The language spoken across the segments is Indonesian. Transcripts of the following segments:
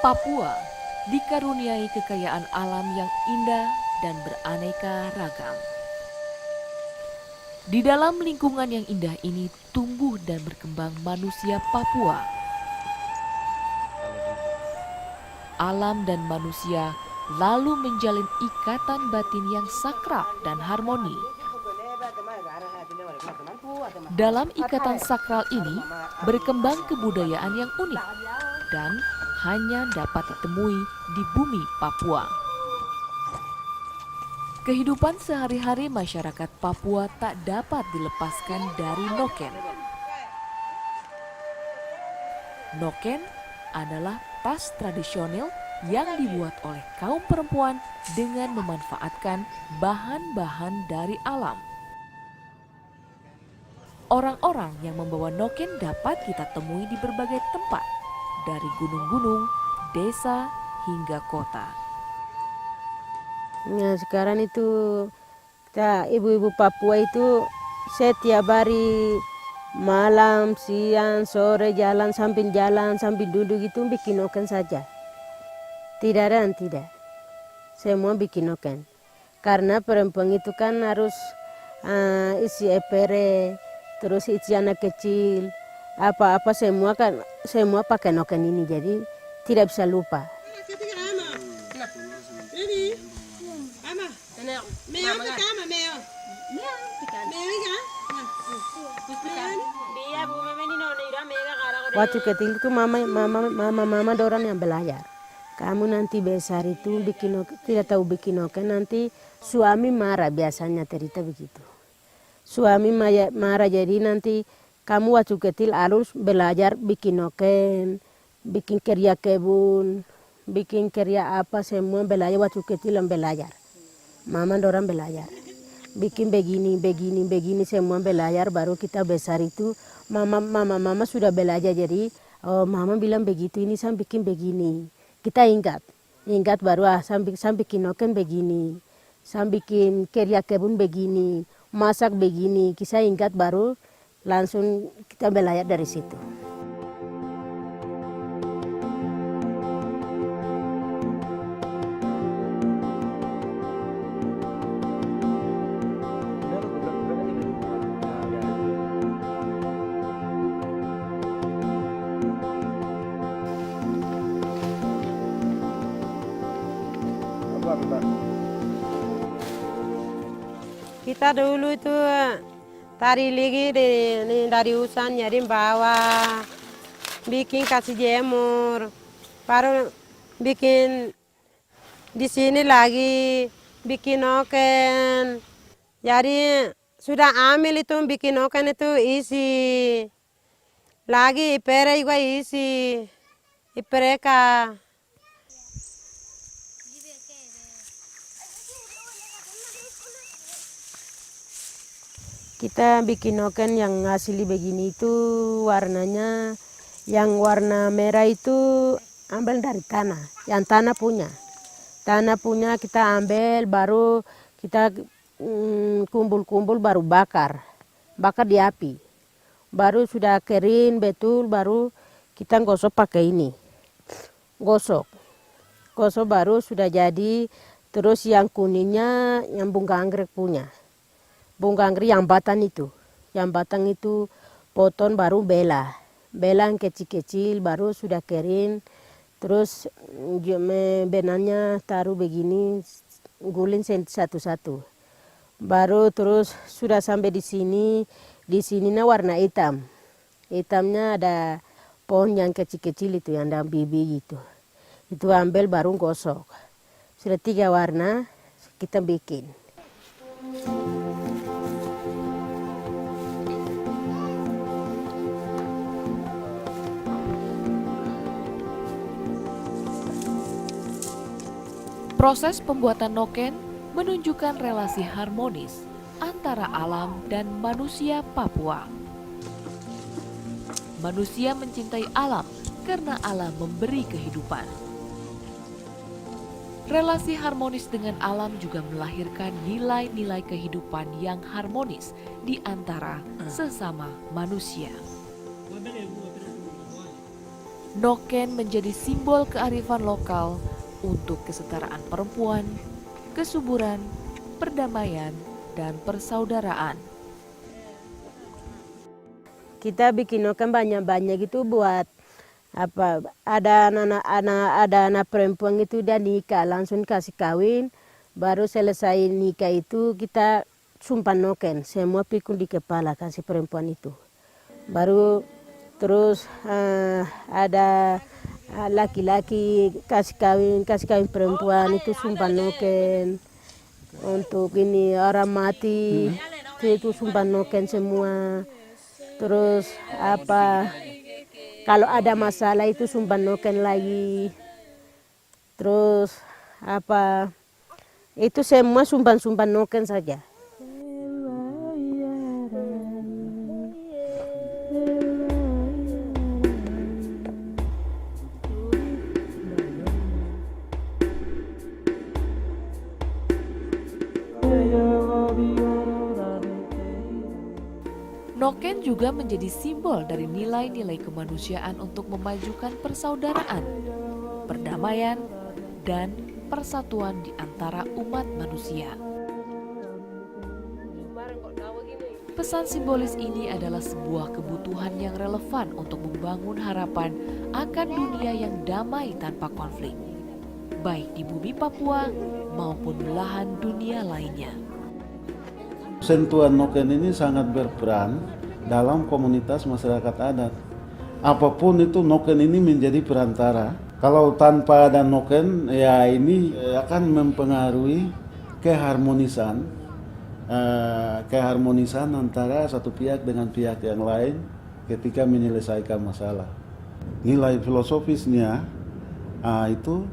Papua dikaruniai kekayaan alam yang indah dan beraneka ragam. Di dalam lingkungan yang indah ini tumbuh dan berkembang manusia Papua. Alam dan manusia lalu menjalin ikatan batin yang sakral dan harmoni. Dalam ikatan sakral ini berkembang kebudayaan yang unik dan hanya dapat ditemui di bumi Papua. Kehidupan sehari-hari masyarakat Papua tak dapat dilepaskan dari noken. Noken adalah tas tradisional yang dibuat oleh kaum perempuan dengan memanfaatkan bahan-bahan dari alam. Orang-orang yang membawa noken dapat kita temui di berbagai tempat, dari gunung-gunung, desa, hingga kota. Nah, sekarang itu kita ibu-ibu Papua itu setiap hari malam, siang, sore jalan sambil duduk itu bikin noken saja. Tidak ada yang tidak. Semua bikin noken. Karena perempuan itu kan harus isi epere, terus isi anak kecil, apa-apa semua pakai noken ini, jadi tidak bisa lupa. Waktu kecil itu mama dorang yang belajar. Kamu nanti besar itu tidak tahu bikin noken, nanti suami marah, biasanya cerita begitu. Suami marah, jadi nanti kamu waktu kecil harus belajar bikin noken, bikin kerja kebun, bikin kerja apa semua belajar waktu kecil yang belajar. Mama dorang belajar. Bikin begini semua belajar, baru kita besar itu mama sudah belajar, jadi mama bilang begitu, ini saya bikin begini. Kita ingat baru saya bikin noken begini, saya bikin kerja kebun begini, masak begini, kita ingat baru langsung kita belajar dari situ. Kita dulu itu tari lagi dari hutan nyari bawah, bikin kasih jemur, baru bikin di sini lagi bikin noken. Jadi sudah ambil itu bikin noken itu isi, lagi ipere juga isi, ipereka. Kita bikin noken yang asli begini itu warnanya, yang warna merah itu ambil dari tanah, yang tanah punya. Tanah punya kita ambil, baru kita kumpul-kumpul baru bakar di api. Baru sudah kering betul, baru kita gosok pakai ini. Gosok baru sudah jadi, terus yang kuningnya yang bunga anggrek punya. Bunga anggrek yang batang itu potong baru bela yang kecil-kecil, baru sudah kering, terus benangnya taruh begini, guling satu-satu, baru terus sudah sampai di sini warna hitam, Hitamnya ada pohon yang kecil-kecil itu yang ada bibit itu. Itu ambil baru gosok. Sudah 3 warna kita bikin. Proses pembuatan noken menunjukkan relasi harmonis antara alam dan manusia Papua. Manusia mencintai alam karena alam memberi kehidupan. Relasi harmonis dengan alam juga melahirkan nilai-nilai kehidupan yang harmonis di antara sesama manusia. Noken menjadi simbol kearifan lokal untuk kesetaraan perempuan, kesuburan, perdamaian, dan persaudaraan. Kita bikin noken banyak-banyak itu buat apa? Ada anak perempuan itu dia nikah langsung kasih kawin, baru selesai nikah itu kita sumpah noken, semua pikul di kepala kasih perempuan itu. Baru terus ada laki-laki kasih kawin perempuan itu sumpah noken. Untuk ini orang mati itu sumpah noken semua. Terus apa, kalau ada masalah itu sumpah noken lagi. Terus apa, itu semua sumpah noken saja. Noken juga menjadi simbol dari nilai-nilai kemanusiaan untuk memajukan persaudaraan, perdamaian, dan persatuan di antara umat manusia. Pesan simbolis ini adalah sebuah kebutuhan yang relevan untuk membangun harapan akan dunia yang damai tanpa konflik, baik di bumi Papua maupun belahan dunia lainnya. Sentuhan noken ini sangat berperan dalam komunitas masyarakat adat. Apapun itu noken ini menjadi perantara. Kalau tanpa ada noken, ya ini akan mempengaruhi keharmonisan antara satu pihak dengan pihak yang lain ketika menyelesaikan masalah. Nilai filosofisnya itu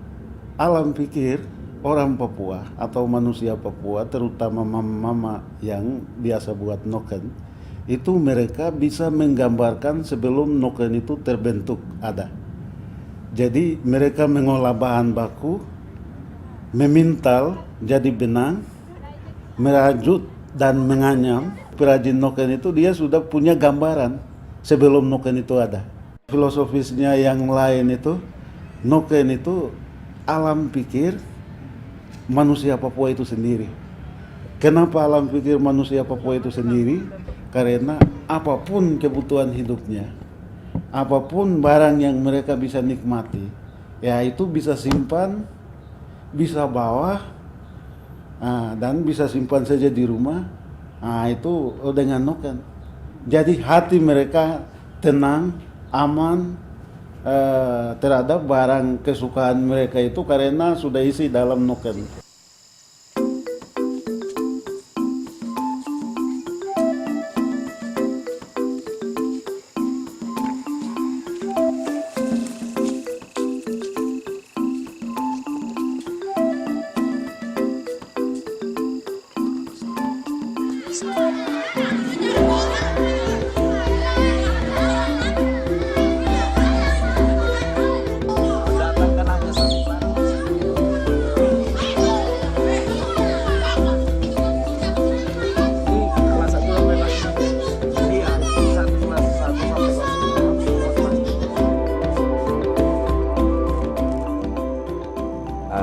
alam pikir orang Papua atau manusia Papua, terutama mama-mama yang biasa buat noken, itu mereka bisa menggambarkan sebelum noken itu terbentuk ada. Jadi mereka mengolah bahan baku, memintal jadi benang, merajut dan menganyam. Perajin noken itu dia sudah punya gambaran sebelum noken itu ada. Filosofisnya yang lain itu, noken itu alam pikir manusia Papua itu sendiri. Kenapa alam pikir manusia Papua itu sendiri? Karena apapun kebutuhan hidupnya, apapun barang yang mereka bisa nikmati, ya itu bisa simpan, bisa bawa, dan bisa simpan saja di rumah. Itu dengan noken. Jadi hati mereka tenang, aman terhadap barang kesukaan mereka itu karena sudah isi dalam noken.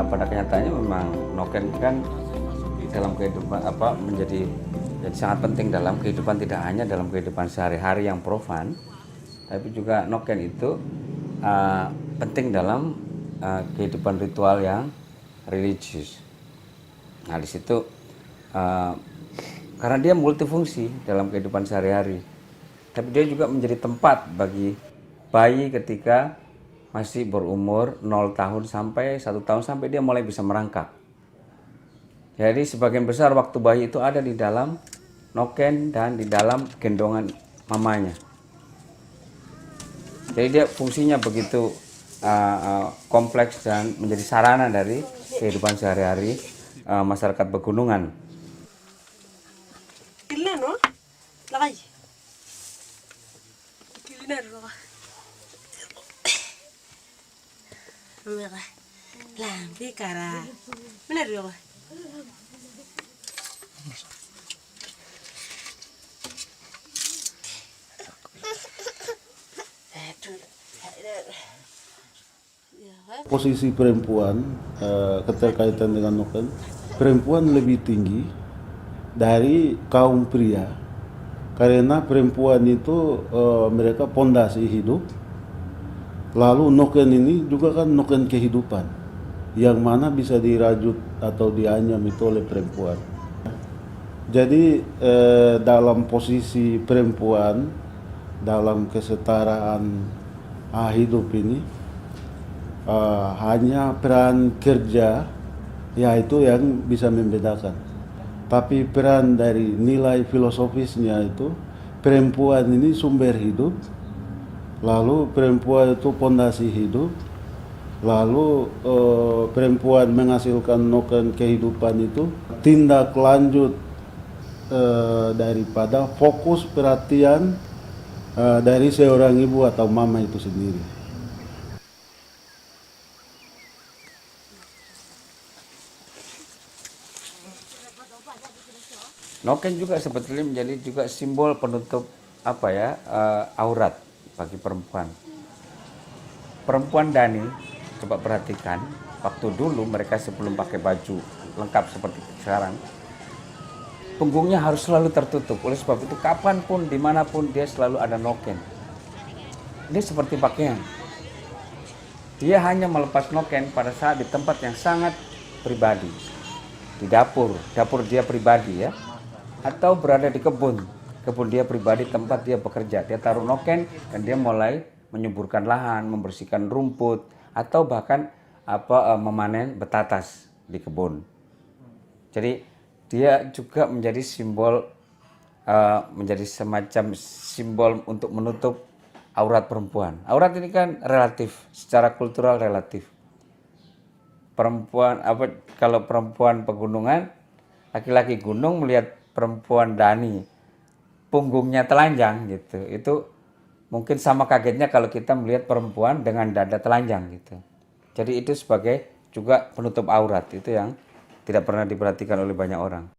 Pada kenyataannya memang noken kan dalam kehidupan menjadi sangat penting dalam kehidupan, tidak hanya dalam kehidupan sehari-hari yang profan, tapi juga noken itu penting dalam kehidupan ritual yang religius. Nah di situ karena dia multifungsi dalam kehidupan sehari-hari tapi dia juga menjadi tempat bagi bayi ketika masih berumur 0 tahun sampai 1 tahun sampai dia mulai bisa merangkak. Jadi sebagian besar waktu bayi itu ada di dalam noken dan di dalam gendongan mamanya. Jadi dia fungsinya begitu kompleks dan menjadi sarana dari kehidupan sehari-hari masyarakat pegunungan. Posisi perempuan keterkaitan dengan noken, perempuan lebih tinggi dari kaum pria karena perempuan itu mereka pondasi hidup, lalu noken ini juga kan noken kehidupan yang mana bisa dirajut atau dianyam itu oleh perempuan. Jadi dalam posisi perempuan dalam kesetaraan hidup ini hanya peran kerja yaitu yang bisa membedakan. Tapi peran dari nilai filosofisnya itu perempuan ini sumber hidup, lalu perempuan itu pondasi hidup, lalu perempuan menghasilkan noken kehidupan itu tindak lanjut daripada fokus perhatian dari seorang ibu atau mama itu sendiri. Noken juga sebetulnya menjadi juga simbol penutup aurat bagi perempuan. Perempuan Dani, coba perhatikan, waktu dulu mereka sebelum pakai baju lengkap seperti sekarang, punggungnya harus selalu tertutup. Oleh sebab itu kapanpun, dimanapun dia selalu ada noken. Dia seperti pakaian. Dia hanya melepas noken pada saat di tempat yang sangat pribadi, di dapur dia pribadi ya, atau berada di kebun dia pribadi tempat dia bekerja. Dia taruh noken dan dia mulai menyuburkan lahan, membersihkan rumput, atau bahkan memanen betatas di kebun. Jadi dia juga menjadi simbol, menjadi semacam simbol untuk menutup aurat perempuan. Aurat ini kan relatif, secara kultural relatif. Perempuan kalau perempuan pegunungan, laki-laki gunung melihat perempuan Dani punggungnya telanjang gitu, itu mungkin sama kagetnya kalau kita melihat perempuan dengan dada telanjang gitu. Jadi itu sebagai juga penutup aurat, itu yang tidak pernah diperhatikan oleh banyak orang.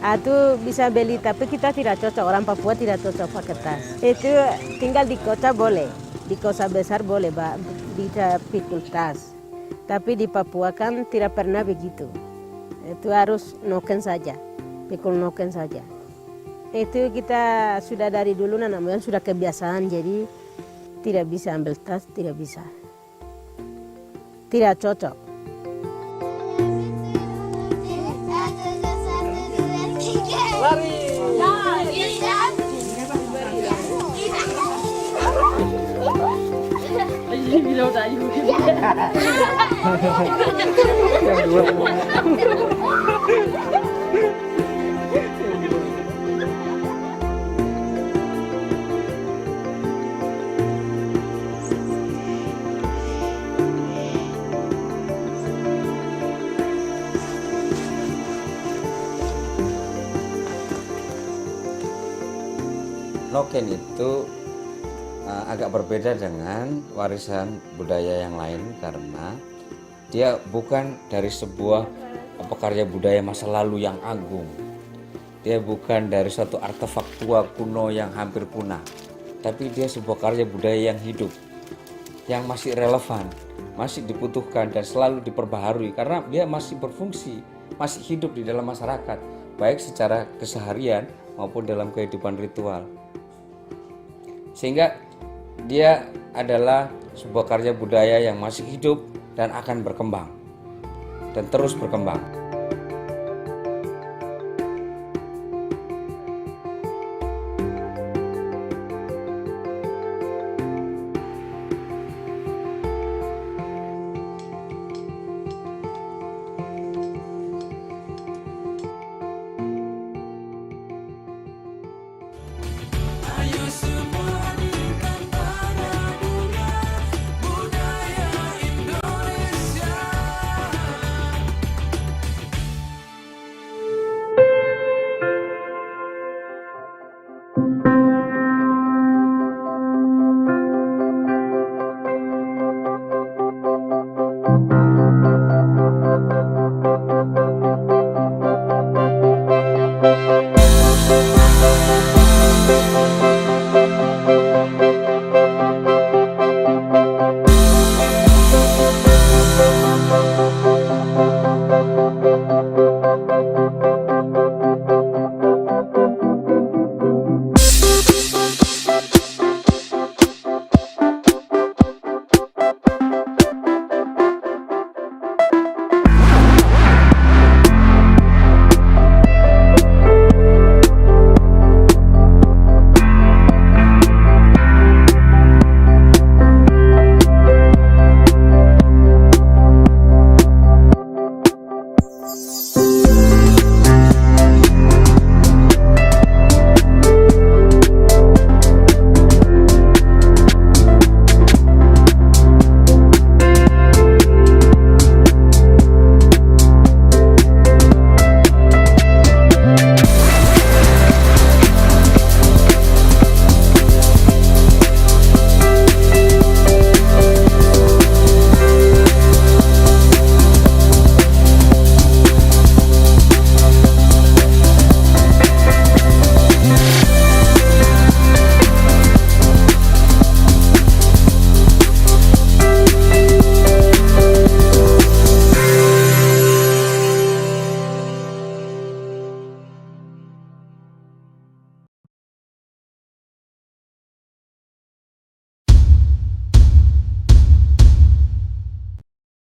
Itu bisa beli, tapi kita tidak cocok, orang Papua tidak cocok pakai tas. Itu tinggal di kota boleh, di kota besar boleh bisa pikul tas. Tapi di Papua kan tidak pernah begitu. Itu harus noken saja, pikul noken saja. Itu kita sudah dari dulu namanya sudah kebiasaan, jadi tidak bisa ambil tas, tidak bisa. Tidak cocok. Noken itu agak berbeda dengan warisan budaya yang lain karena dia bukan dari sebuah karya budaya masa lalu yang agung. Dia bukan dari suatu artefak tua kuno yang hampir punah, tapi dia sebuah karya budaya yang hidup, yang masih relevan, masih dibutuhkan dan selalu diperbaharui karena dia masih berfungsi, masih hidup di dalam masyarakat, baik secara keseharian maupun dalam kehidupan ritual. Sehingga dia adalah sebuah karya budaya yang masih hidup dan akan berkembang dan terus berkembang.